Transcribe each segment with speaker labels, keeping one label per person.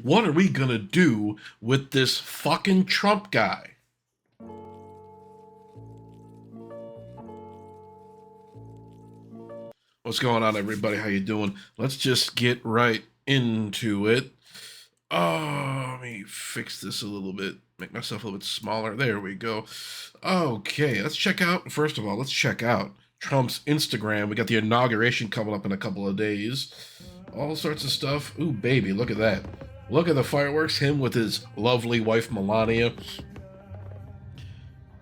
Speaker 1: What are we gonna do with this fucking Trump guy? What's going on, everybody? How you doing? Let's just get right into it. Let me fix this a little bit. Make myself a little bit smaller. There we go. Okay, let's check out. First of all, let's check out Trump's Instagram. We got the inauguration coming up in a couple of days. All sorts of stuff. Ooh, baby, look at that. Look at the fireworks. Him with his lovely wife, Melania.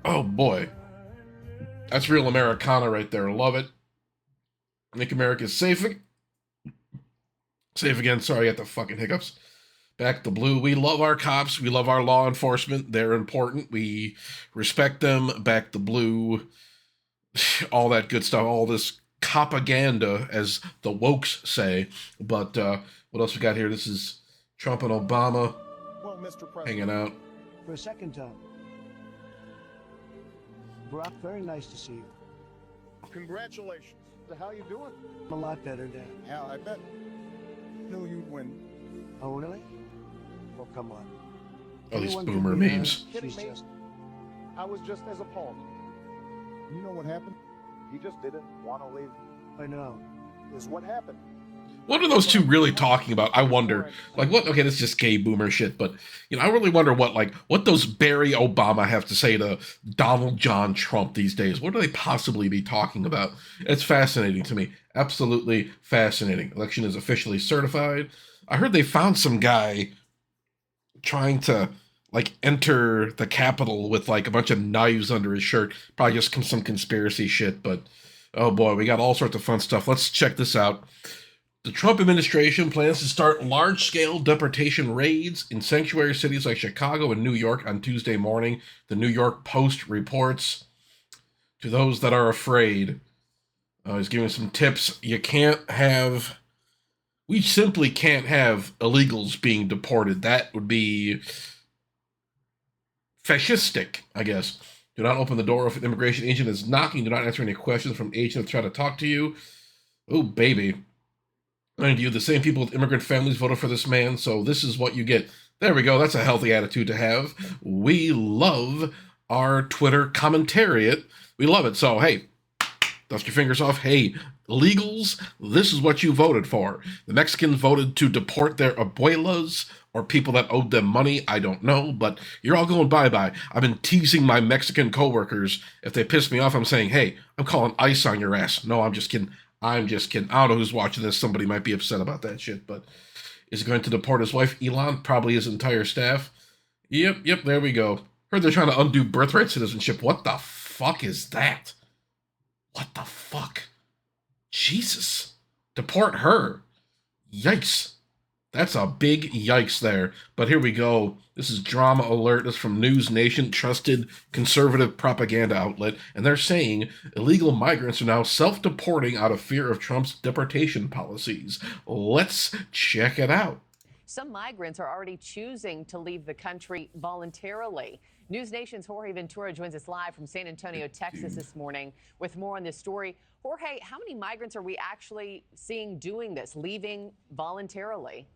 Speaker 1: Oh, boy. That's real Americana right there. Love it. Make America safe. Safe again. Sorry, I got the fucking hiccups. Back the blue. We love our cops. We love our law enforcement. They're important. We respect them. Back the blue. All that good stuff. All this propaganda, as the wokes say. But what else we got here? This is Trump and Obama hanging out.
Speaker 2: For a second time. Barack, very nice to see you.
Speaker 3: Congratulations. So how you doing?
Speaker 2: I'm a lot better, Dan.
Speaker 3: Yeah, I bet. Knew you'd win.
Speaker 2: Oh, really? Well, come on.
Speaker 1: Oh, these
Speaker 2: Anyone
Speaker 1: boomer
Speaker 2: can be
Speaker 1: memes.
Speaker 3: Kidding
Speaker 2: She's
Speaker 3: me?
Speaker 2: just...
Speaker 3: I was just as appalled. You know what happened? He just didn't want to leave.
Speaker 2: I know.
Speaker 3: Is what happened.
Speaker 1: What are those two really talking about? I wonder. Like, what? Okay, this is just gay boomer shit, but I really wonder what those Barry Obama have to say to Donald John Trump these days. What do they possibly be talking about? It's fascinating to me. Absolutely fascinating. Election is officially certified. I heard they found some guy trying to enter the Capitol with a bunch of knives under his shirt. Probably just some conspiracy shit, but oh boy, we got all sorts of fun stuff. Let's check this out. The Trump administration plans to start large-scale deportation raids in sanctuary cities like Chicago and New York on Tuesday morning. The New York Post reports. To those that are afraid, he's giving some tips. We simply can't have illegals being deported. That would be fascistic, I guess. Do not open the door if an immigration agent is knocking. Do not answer any questions from agents that try to talk to you. Oh, baby. Mind you, the same people with immigrant families voted for this man, so this is what you get. There we go. That's a healthy attitude to have. We love our Twitter commentariat. We love it. So, hey, dust your fingers off. Hey, illegals, this is what you voted for. The Mexicans voted to deport their abuelas or people that owed them money. I don't know, but you're all going bye-bye. I've been teasing my Mexican coworkers. If they piss me off, I'm saying, hey, I'm calling ICE on your ass. No, I'm just kidding. I'm just kidding. I don't know who's watching this. Somebody might be upset about that shit, but is he going to deport his wife, Elon? Probably his entire staff. Yep, there we go. Heard they're trying to undo birthright citizenship. What the fuck is that? What the fuck? Jesus. Deport her. Yikes. That's a big yikes there. But here we go. This is Drama Alert. This is from News Nation, trusted conservative propaganda outlet. And they're saying illegal migrants are now self-deporting out of fear of Trump's deportation policies. Let's check it out.
Speaker 4: Some migrants are already choosing to leave the country voluntarily. News Nation's Jorge Ventura joins us live from San Antonio, Texas this morning with more on this story. Jorge, how many migrants are we actually seeing doing this, leaving voluntarily?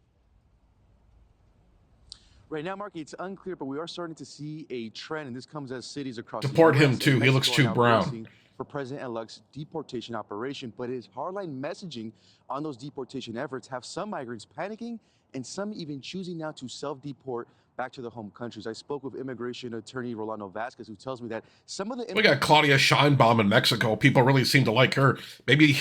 Speaker 5: Right now, Marky, it's unclear, but we are starting to see a trend, and this comes as cities across
Speaker 1: Deport
Speaker 5: the US
Speaker 1: him too. He looks too brown.
Speaker 5: For President-elect's deportation operation, but his hardline messaging on those deportation efforts have some migrants panicking and some even choosing now to self-deport back to their home countries. I spoke with immigration attorney Rolando Vasquez, who tells me that some of the...
Speaker 1: We got Claudia Sheinbaum in Mexico. People really seem to like her. Maybe...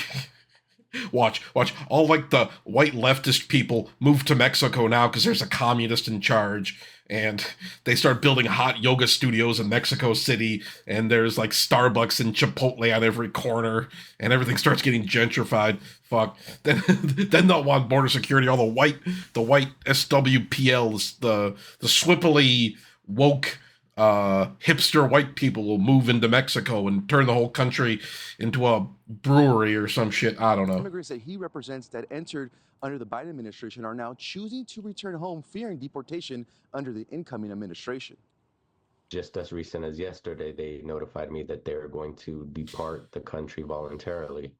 Speaker 1: Watch. All the white leftist people move to Mexico now because there's a communist in charge, and they start building hot yoga studios in Mexico City, and there's Starbucks and Chipotle on every corner, and everything starts getting gentrified. Fuck. Then they'll want border security. All the white SWPLs, the swippily woke hipster white people will move into Mexico and turn the whole country into a brewery or some shit. I don't know.
Speaker 5: Immigrants that he represents that entered under the Biden administration are now choosing to return home, fearing deportation under the incoming administration.
Speaker 6: Just as recent as yesterday, they notified me that they're going to depart the country voluntarily.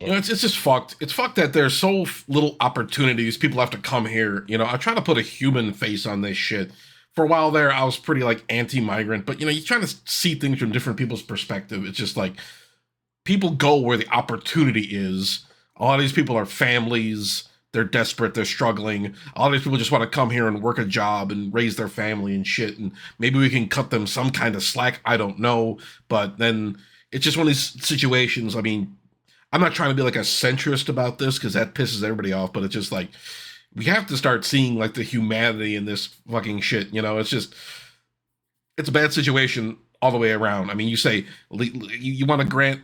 Speaker 1: You know, it's just fucked. It's fucked that there's so little opportunities. People have to come here. You know, I try to put a human face on this shit. For a while there, I was pretty like anti-migrant, but you know, you're trying to see things from different people's perspective. It's just like people go where the opportunity is. A lot of these people are families. They're desperate. They're struggling. A lot of these people just want to come here and work a job and raise their family and shit. And maybe we can cut them some kind of slack. I don't know. But then it's just one of these situations. I mean, I'm not trying to be like a centrist about this because that pisses everybody off, but it's just like we have to start seeing like the humanity in this fucking shit. You know, it's just it's a bad situation all the way around. I mean, you say you want to grant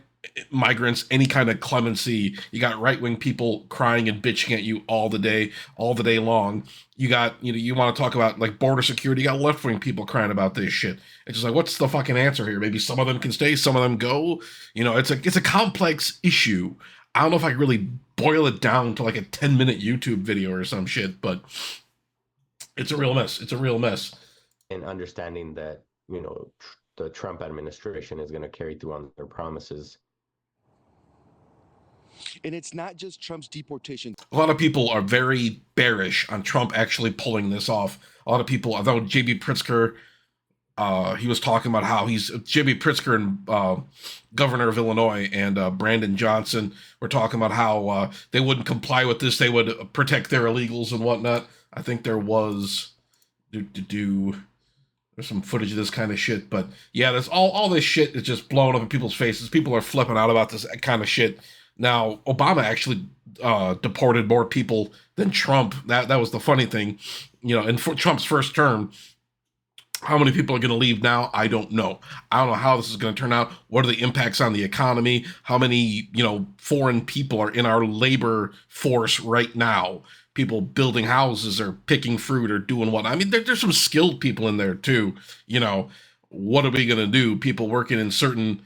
Speaker 1: migrants any kind of clemency. You got right-wing people crying and bitching at you all the day long. You got, you know, you want to talk about like border security. You got left-wing people crying about this shit. It's just like, what's the fucking answer here? Maybe some of them can stay, some of them go. You know, it's a complex issue. I don't know if I can really boil it down to like a 10-minute YouTube video or some shit, but it's a real mess. It's a real mess.
Speaker 6: And understanding that, you know, the Trump administration is going to carry through on their promises.
Speaker 5: And it's not just Trump's deportation.
Speaker 1: A lot of people are very bearish on Trump actually pulling this off. A lot of people, I thought J.B. Pritzker, he was talking about how J.B. Pritzker and governor of Illinois and Brandon Johnson were talking about how they wouldn't comply with this. They would protect their illegals and whatnot. I think there was there's some footage of this kind of shit, but yeah, there's all this shit is just blowing up in people's faces. People are flipping out about this kind of shit. Now, Obama actually deported more people than Trump. That was the funny thing. You know, in Trump's first term, how many people are going to leave now? I don't know. I don't know how this is going to turn out. What are the impacts on the economy? How many, you know, foreign people are in our labor force right now? People building houses or picking fruit or doing what? I mean, there's some skilled people in there too. You know, what are we going to do? People working in certain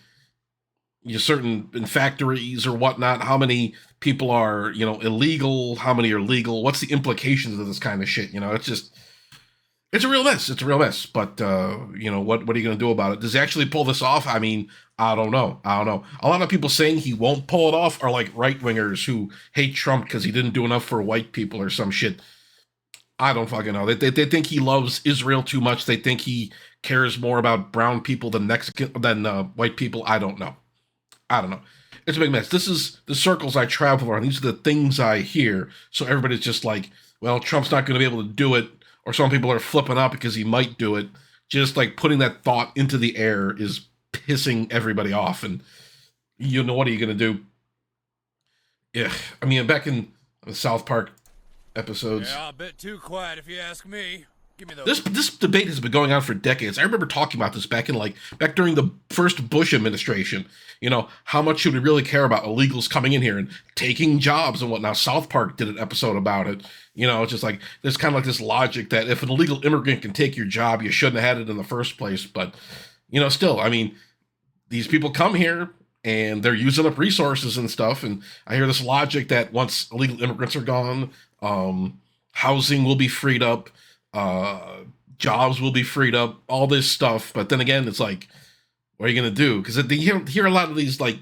Speaker 1: in factories or whatnot. How many people are, you know, illegal? How many are legal? What's the implications of this kind of shit? You know, it's a real mess. It's a real mess. But, you know, what are you going to do about it? Does he actually pull this off? I mean, I don't know. A lot of people saying he won't pull it off are like right-wingers who hate Trump because he didn't do enough for white people or some shit. I don't fucking know. They think he loves Israel too much. They think he cares more about brown people than white people. I don't know. It's a big mess. This is the circles I travel around. These are the things I hear. So everybody's just like, well, Trump's not going to be able to do it. Or some people are flipping out because he might do it. Just like putting that thought into the air is pissing everybody off. And you know, what are you going to do? Yeah, I mean, back in the South Park episodes.
Speaker 7: Yeah, a bit too quiet if you ask me. Give me those.
Speaker 1: This debate has been going on for decades. I remember talking about this back during the first Bush administration. You know, how much should we really care about illegals coming in here and taking jobs and whatnot? South Park did an episode about it. You know, it's just like there's kind of like this logic that if an illegal immigrant can take your job, you shouldn't have had it in the first place. But, you know, still, I mean, these people come here and they're using up resources and stuff. And I hear this logic that once illegal immigrants are gone, housing will be freed up. Jobs will be freed up, all this stuff. But then again, it's like, what are you going to do? Because you hear a lot of these like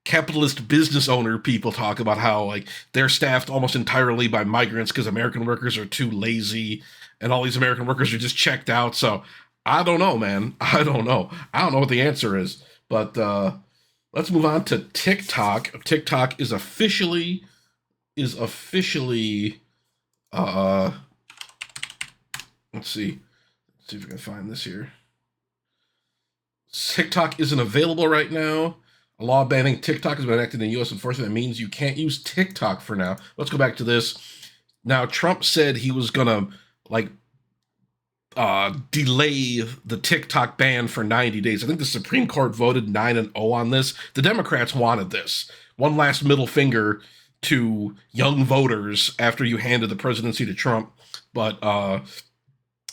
Speaker 1: capitalist business owner people talk about how like they're staffed almost entirely by migrants because American workers are too lazy and all these American workers are just checked out. So I don't know, man. I don't know what the answer is. But let's move on to TikTok. TikTok is officially let's see if we can find this here. TikTok isn't available right now. A law banning TikTok has been enacted in U.S. enforcement. That means you can't use TikTok for now. Let's go back to this. Now, Trump said he was gonna delay the TikTok ban for 90 days. I think the Supreme Court voted 9-0 on this. The Democrats wanted this. One last middle finger to young voters after you handed the presidency to Trump. But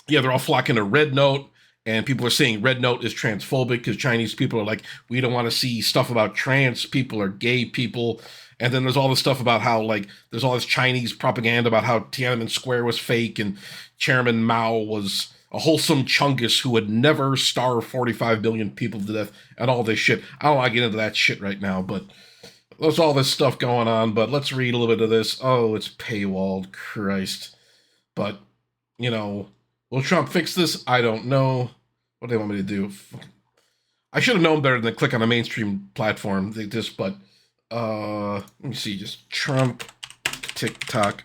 Speaker 1: yeah, they're all flocking to Red Note, and people are saying Red Note is transphobic because Chinese people are like, we don't want to see stuff about trans people or gay people. And then there's all this stuff about how like there's all this Chinese propaganda about how Tiananmen Square was fake and Chairman Mao was a wholesome Chungus who would never starve 45 billion people to death and all this shit. I don't want to get into that shit right now, but there's all this stuff going on, but let's read a little bit of this. Oh, it's paywalled, Christ. But, you know, will Trump fix this? I don't know. What do they want me to do? I should have known better than to click on a mainstream platform. But let me see, just Trump, TikTok.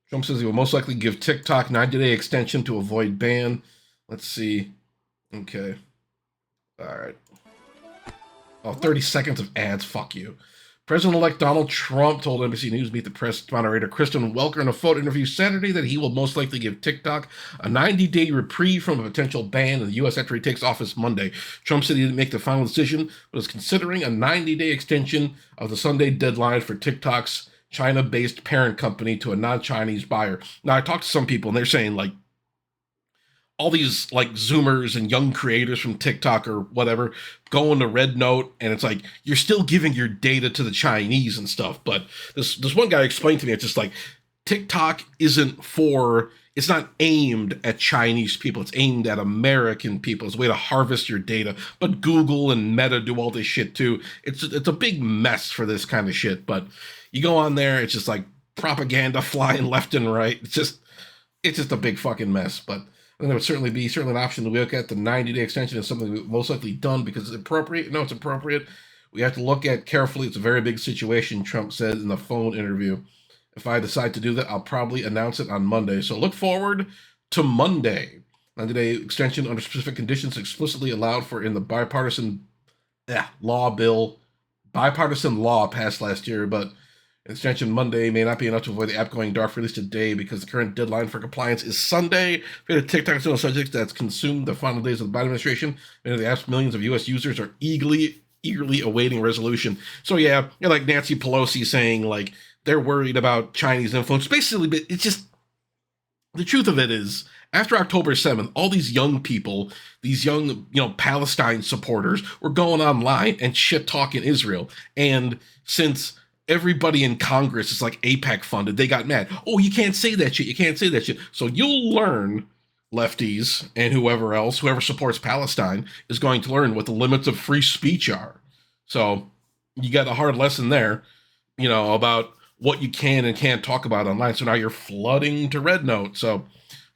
Speaker 1: Trump says he will most likely give TikTok 90-day extension to avoid ban. Let's see. Okay. All right. Oh, 30 seconds of ads. Fuck you. President-elect Donald Trump told NBC News Meet the Press moderator Kristen Welker in a phone interview Saturday that he will most likely give TikTok a 90-day reprieve from a potential ban in the U.S. after he takes office Monday. Trump said he didn't make the final decision, but is considering a 90-day extension of the Sunday deadline for TikTok's China-based parent company to a non-Chinese buyer. Now, I talked to some people, and they're saying, like, all these like Zoomers and young creators from TikTok or whatever go into Red Note, and it's like you're still giving your data to the Chinese and stuff. But this one guy explained to me, it's just like TikTok it's not aimed at Chinese people. It's aimed at American people. It's a way to harvest your data. But Google and Meta do all this shit too. It's a big mess for this kind of shit. But you go on there, it's just like propaganda flying left and right. It's just a big fucking mess. But I think there would certainly be an option to look at. The 90-day extension is something we've most likely done because it's appropriate. No, it's appropriate. We have to look at carefully. It's a very big situation, Trump said in the phone interview. If I decide to do that, I'll probably announce it on Monday. So look forward to Monday. 90-day extension under specific conditions explicitly allowed for in the bipartisan law passed last year, but extension Monday may not be enough to avoid the app going dark for at least a day because the current deadline for compliance is Sunday. For the TikTok still subjects that's consumed the final days of the Biden administration, many of the app's millions of U.S. users are eagerly awaiting resolution. So yeah, you're like Nancy Pelosi saying like they're worried about Chinese influence. Basically, but it's just the truth of it is after October 7th, all these young people, these young, Palestine supporters were going online and shit talking Israel. And since everybody in Congress is like AIPAC funded, they got mad. Oh, you can't say that shit. You can't say that shit. So you'll learn, lefties and whoever supports Palestine is going to learn what the limits of free speech are. So you got a hard lesson there, about what you can and can't talk about online. So now you're flooding to Red Note. So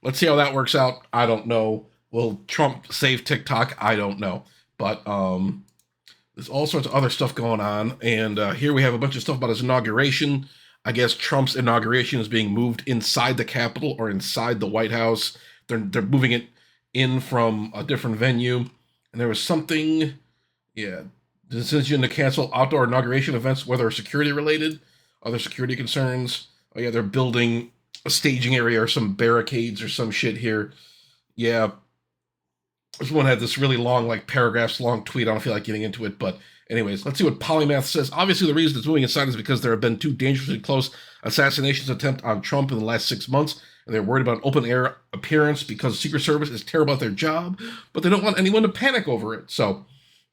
Speaker 1: let's see how that works out. I don't know. Will Trump save TikTok? I don't know. But there's all sorts of other stuff going on. And here we have a bunch of stuff about his inauguration. I guess Trump's inauguration is being moved inside the Capitol or inside the White House. They're moving it in from a different venue. And there was something, the decision to cancel outdoor inauguration events, whether security related, other security concerns. Oh yeah, they're building a staging area or some barricades or some shit here. Yeah. This one had this really long, like paragraphs long tweet. I don't feel like getting into it, but anyways, let's see what Polymath says. Obviously, the reason it's moving inside is because there have been 2 dangerously close assassinations attempt on Trump in the last 6 months, and they're worried about an open air appearance because the Secret Service is terrible at their job, but they don't want anyone to panic over it. So,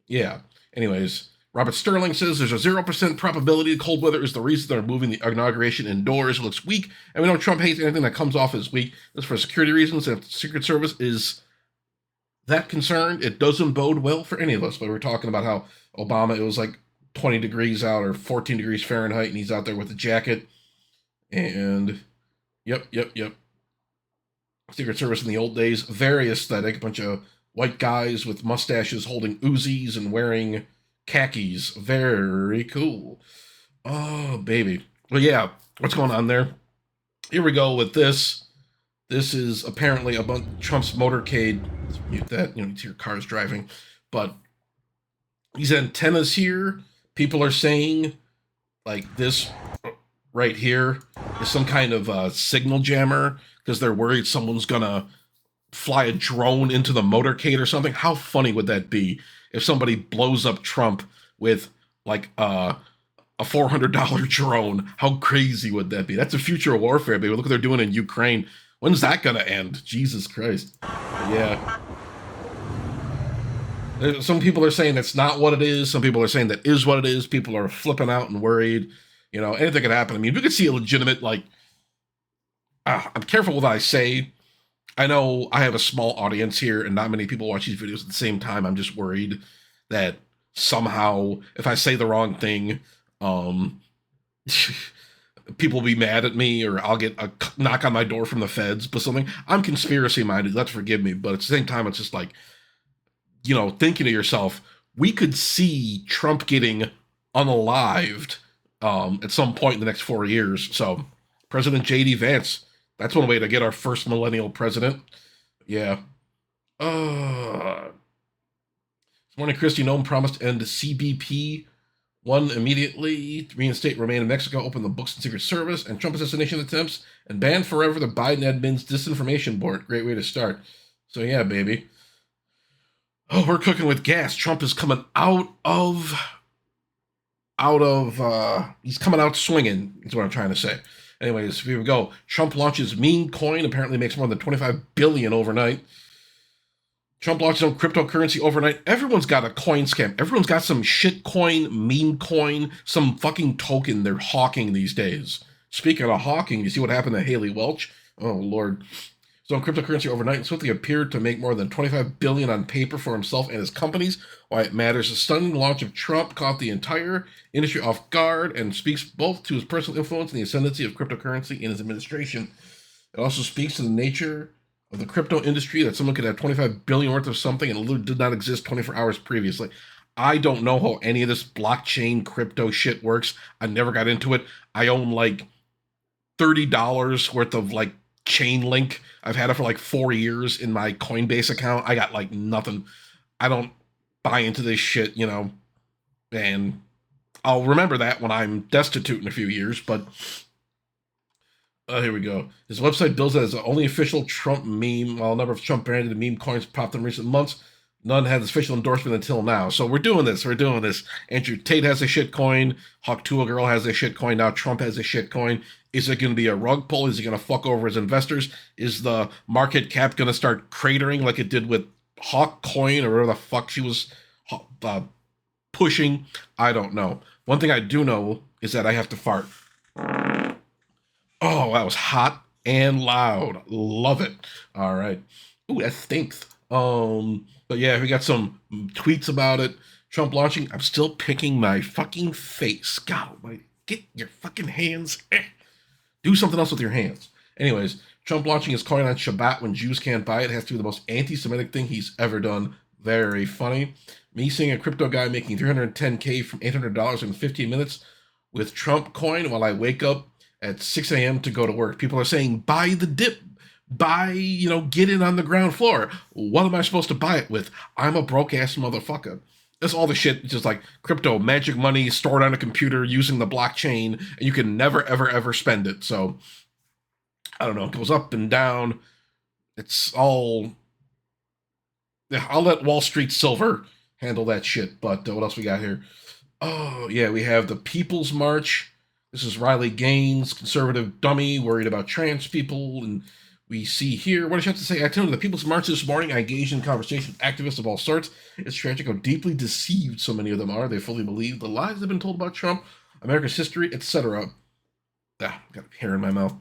Speaker 1: yeah. Anyways, Robert Sterling says there's a 0% probability cold weather is the reason they're moving the inauguration indoors. It looks weak, and we know Trump hates anything that comes off as weak. This is for security reasons, and if the Secret Service is that concerned, it doesn't bode well for any of us. But we were talking about how Obama, it was like 20 degrees out or 14 degrees Fahrenheit, and he's out there with a jacket. And yep. Secret Service in the old days, very aesthetic, a bunch of white guys with mustaches holding Uzis and wearing khakis. Very cool. Oh, baby. Well, yeah, what's going on there? Here we go with this. This is apparently a bunch Trump's motorcade. Let's mute that. You hear cars driving. But these antennas here, people are saying, like this right here is some kind of signal jammer because they're worried someone's going to fly a drone into the motorcade or something. How funny would that be if somebody blows up Trump with like a $400 drone? How crazy would that be? That's a future warfare, baby. Look what they're doing in Ukraine. When's that gonna end? Jesus Christ. But yeah. Some people are saying that's not what it is. Some people are saying that is what it is. People are flipping out and worried. Anything could happen. I mean, we could see a legitimate, like, I'm careful with what I say. I know I have a small audience here and not many people watch these videos at the same time. I'm just worried that somehow, if I say the wrong thing, people will be mad at me, or I'll get a knock on my door from the feds, but something. I'm conspiracy minded, let's forgive me, but at the same time, it's just like, thinking to yourself, we could see Trump getting unalived at some point in the next 4 years. So President J.D. Vance, that's one way to get our first millennial president. Yeah. This morning, Kristi Noem promised to end CBP one immediately, reinstate remain in Mexico, open the books in Secret Service, and Trump assassination attempts, and ban forever the Biden admin's disinformation board. Great way to start. So yeah, baby. Oh, we're cooking with gas. Trump is coming he's coming out swinging, is what I'm trying to say. Anyways, here we go. Trump launches meme coin, apparently makes more than $25 billion overnight. Trump launches some cryptocurrency overnight. Everyone's got a coin scam. Everyone's got some shit coin, meme coin, some fucking token they're hawking these days. Speaking of hawking, you see what happened to Haley Welch? Oh, Lord. So cryptocurrency overnight swiftly appeared to make more than $25 billion on paper for himself and his companies. Why it matters, the stunning launch of Trump caught the entire industry off guard and speaks both to his personal influence and the ascendancy of cryptocurrency in his administration. It also speaks to the nature of the crypto industry, that someone could have $25 billion worth of something and it literally did not exist 24 hours previously. I don't know how any of this blockchain crypto shit works. I never got into it. I own like $30 worth of like Chainlink. I've had it for like 4 years in my Coinbase account. I got like nothing. I don't buy into this shit, and I'll remember that when I'm destitute in a few years, but here we go. His website bills it as the only official Trump meme. While a number of Trump branded meme coins popped in recent months, none had official endorsement until now. So we're doing this. Andrew Tate has a shit coin. Hawk Tuah Girl has a shit coin. Now Trump has a shit coin. Is it going to be a rug pull? Is he going to fuck over his investors? Is the market cap going to start cratering like it did with Hawk Coin or whatever the fuck she was pushing? I don't know. One thing I do know is that I have to fart. Oh, that was hot and loud. Love it. All right. Ooh, that stinks. But yeah, we got some tweets about it. Trump launching. I'm still picking my fucking face. God almighty. Get your fucking hands. Do something else with your hands. Anyways, Trump launching his coin on Shabbat when Jews can't buy it has to be the most anti-Semitic thing he's ever done. Very funny. Me seeing a crypto guy making $310K from $800 in 15 minutes with Trump coin while I wake up at 6 a.m. to go to work. People are saying, buy the dip. Get in on the ground floor. What am I supposed to buy it with? I'm a broke-ass motherfucker. That's all the shit, just like crypto, magic money stored on a computer using the blockchain, and you can never, ever, ever spend it. So, I don't know. It goes up and down. It's all... Yeah, I'll let Wall Street Silver handle that shit. But what else we got here? Oh, yeah, we have the People's March. This is Riley Gaines, conservative dummy, worried about trans people. And we see here, what does she have to say? I attended the People's March this morning. I engaged in conversation with activists of all sorts. It's tragic how deeply deceived so many of them are. They fully believe the lies they've been told about Trump, America's history, etc. Got a hair in my mouth.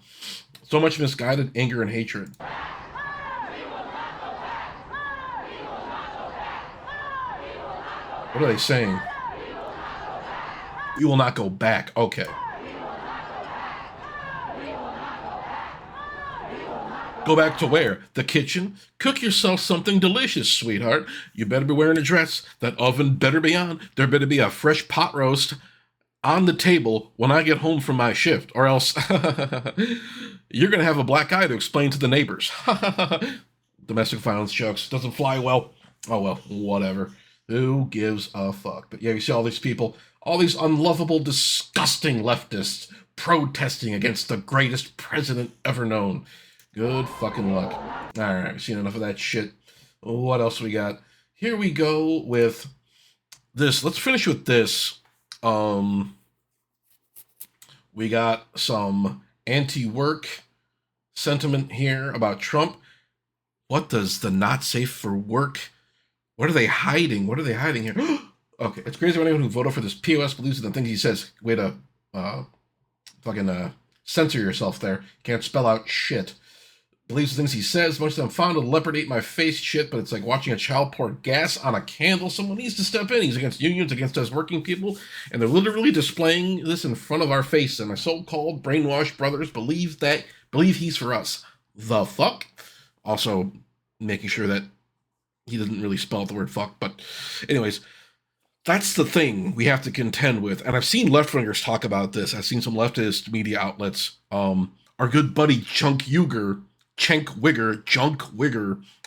Speaker 1: So much misguided anger and hatred. What are they saying? We will not go back. Okay. Go back to where? The kitchen? Cook yourself something delicious, sweetheart. You better be wearing a dress. That oven better be on. There better be a fresh pot roast on the table when I get home from my shift, or else you're going to have a black eye to explain to the neighbors. Domestic violence jokes. Doesn't fly well. Oh, well, whatever. Who gives a fuck? But yeah, you see all these people, all these unlovable, disgusting leftists protesting against the greatest president ever known. Good fucking luck. All right, we've seen enough of that shit. What else we got? Here we go with this. Let's finish with this. We got some anti-work sentiment here about Trump. What does the not safe for work? What are they hiding? What are they hiding here? Okay, it's crazy when anyone who voted for this POS believes in the things he says. Way to fucking censor yourself there. Can't spell out shit. believes the things he says. Most of them found a leopard ate my face shit, but it's like watching a child pour gas on a candle. Someone needs to step in. He's against unions, against us working people, and they're literally displaying this in front of our face. And my so-called brainwashed brothers believe he's for us. The fuck? Also, making sure that he doesn't really spell out the word fuck. But anyways, that's the thing we have to contend with. And I've seen left-wingers talk about this. I've seen some leftist media outlets. Our good buddy Cenk Uygur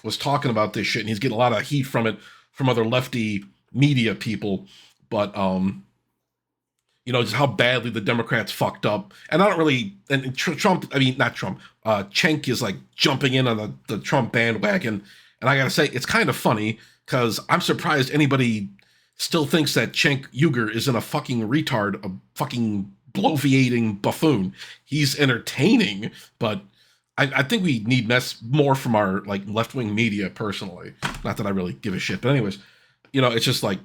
Speaker 1: was talking about this shit, and he's getting a lot of heat from it from other lefty media people. But just how badly the Democrats fucked up. And I don't really, and Trump, I mean, not Trump, Cenk is like jumping in on the Trump bandwagon. And I gotta say, it's kind of funny, because I'm surprised anybody still thinks that Cenk Uygur isn't a fucking retard, a fucking bloviating buffoon. He's entertaining, but I think we need more from our like left-wing media personally. Not that I really give a shit, but anyways, it's just like,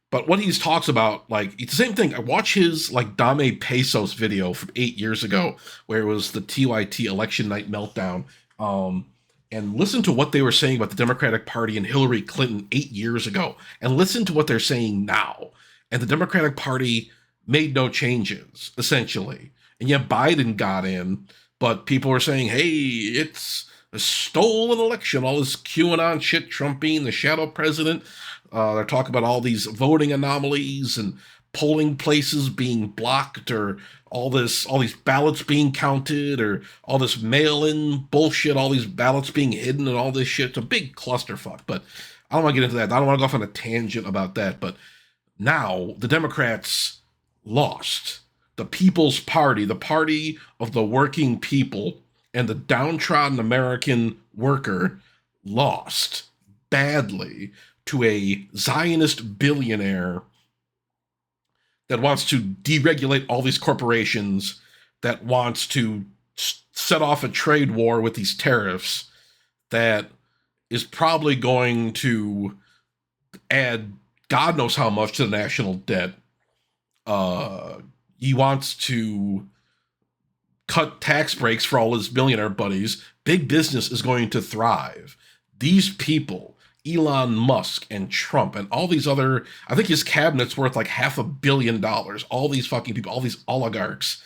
Speaker 1: but what he talks about, like, it's the same thing. I watch his like Dame Pesos video from 8 years ago, where it was the TYT election night meltdown, and listen to what they were saying about the Democratic Party and Hillary Clinton 8 years ago, and listen to what they're saying now. And the Democratic Party made no changes, essentially. And yet Biden got in, but people were saying, hey, it's a stolen election, all this QAnon shit, Trump being the shadow president. They're talking about all these voting anomalies and polling places being blocked, or all these ballots being counted, or all this mail-in bullshit, all these ballots being hidden, and all this shit. It's a big clusterfuck, but I don't want to get into that. I don't want to go off on a tangent about that, but now the Democrats lost. The People's Party, the party of the working people and the downtrodden American worker, lost badly to a Zionist billionaire that wants to deregulate all these corporations, that wants to set off a trade war with these tariffs, that is probably going to add God knows how much to the national debt. He wants to cut tax breaks for all his billionaire buddies. Big business is going to thrive. These people, Elon Musk and Trump and all these other, I think his cabinet's worth like $500 million. All these fucking people, all these oligarchs,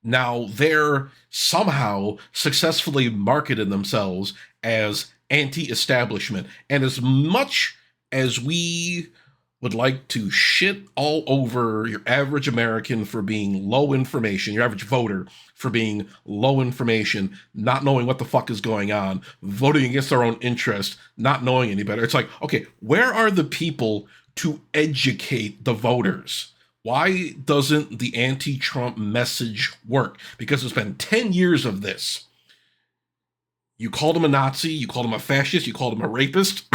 Speaker 1: now they're somehow successfully marketed themselves as anti-establishment. And as much as we would like to shit all over your average American for being low information, your average voter for being low information, not knowing what the fuck is going on, voting against their own interest, not knowing any better. It's like, okay, where are the people to educate the voters? Why doesn't the anti-Trump message work? Because it's been 10 years of this. You called him a Nazi, you called him a fascist, you called him a rapist,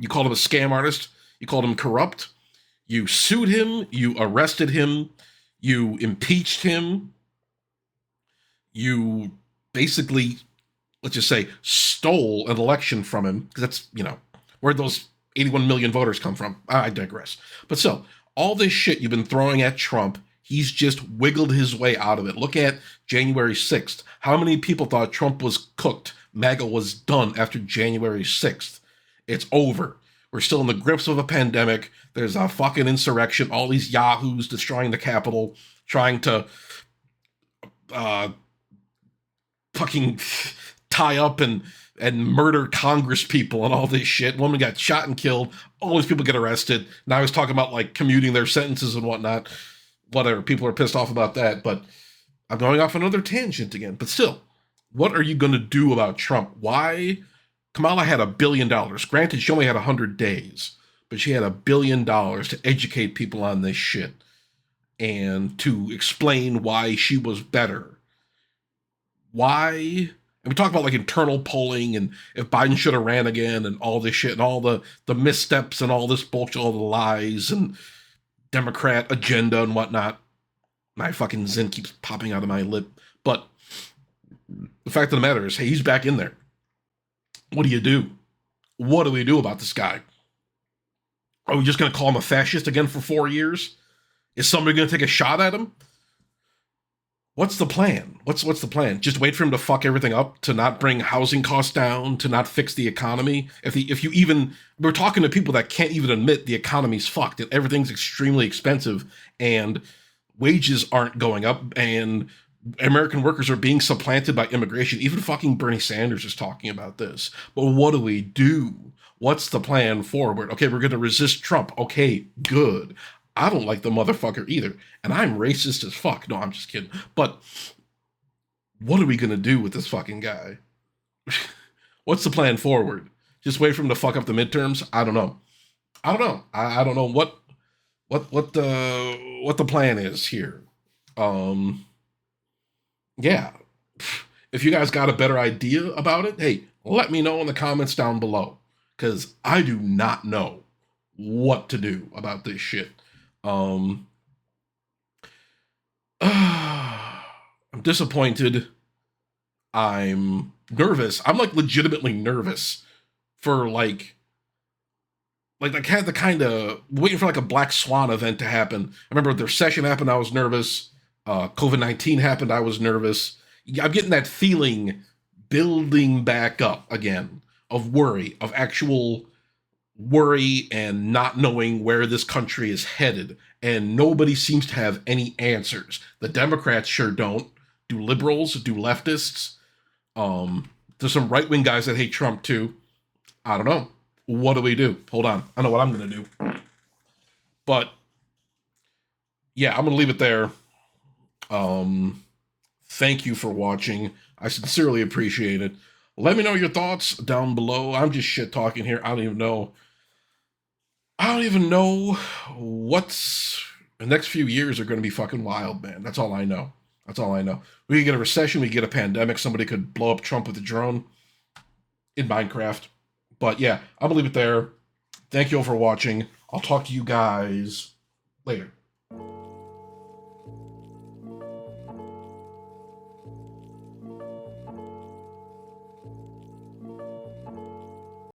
Speaker 1: you called him a scam artist, you called him corrupt, you sued him, you arrested him, you impeached him, you basically, let's just say, stole an election from him, because that's, where'd those 81 million voters come from? I digress. But so, all this shit you've been throwing at Trump, he's just wiggled his way out of it. Look at January 6th. How many people thought Trump was cooked? MAGA was done after January 6th. It's over. We're still in the grips of a pandemic. There's a fucking insurrection. All these yahoos destroying the Capitol, trying to fucking tie up and murder Congress people and all this shit. Woman got shot and killed. All these people get arrested. Now he's talking about like commuting their sentences and whatnot. Whatever. People are pissed off about that. But I'm going off another tangent again. But still, what are you going to do about Trump? Why? Kamala had $1 billion. Granted, she only had 100 days, but she had $1 billion to educate people on this shit and to explain why she was better. Why? And we talk about like internal polling and if Biden should have ran again and all this shit and all the missteps and all this bullshit, all the lies and Democrat agenda and whatnot. My fucking Zen keeps popping out of my lip. But the fact of the matter is, hey, he's back in there. What do you do? What do we do about this guy? Are we just going to call him a fascist again for 4 years? Is somebody going to take a shot at him? What's the plan? What's the plan? Just wait for him to fuck everything up, to not bring housing costs down, to not fix the economy. If you even, we're talking to people that can't even admit the economy's fucked, that everything's extremely expensive, and wages aren't going up, and American workers are being supplanted by immigration. Even fucking Bernie Sanders is talking about this. But what do we do? What's the plan forward? Okay, we're going to resist Trump. Okay, good. I don't like the motherfucker either. And I'm racist as fuck. No, I'm just kidding. But what are we going to do with this fucking guy? What's the plan forward? Just wait for him to fuck up the midterms? I don't know. I don't know what the plan is here. Yeah. If you guys got a better idea about it, hey, let me know in the comments down below. Because I do not know what to do about this shit. I'm disappointed. I'm nervous. I'm like legitimately nervous for like I had the kind of waiting for like a black swan event to happen. I remember the recession happened, I was nervous. COVID-19 happened, I was nervous. I'm getting that feeling building back up again of worry, of actual worry and not knowing where this country is headed. And nobody seems to have any answers. The Democrats sure don't. Do liberals? Do leftists? There's some right-wing guys that hate Trump too. I don't know. What do we do? Hold on. I know what I'm going to do. But yeah, I'm going to leave it there. Thank you for watching. I sincerely appreciate it. Let me know your thoughts down below. I'm just shit talking here. I don't even know what's the next few years are going to be fucking wild, man. That's all I know. We could get a recession. We could get a pandemic. Somebody could blow up Trump with a drone in Minecraft. But yeah, I'm going to leave it there. Thank you all for watching. I'll talk to you guys later.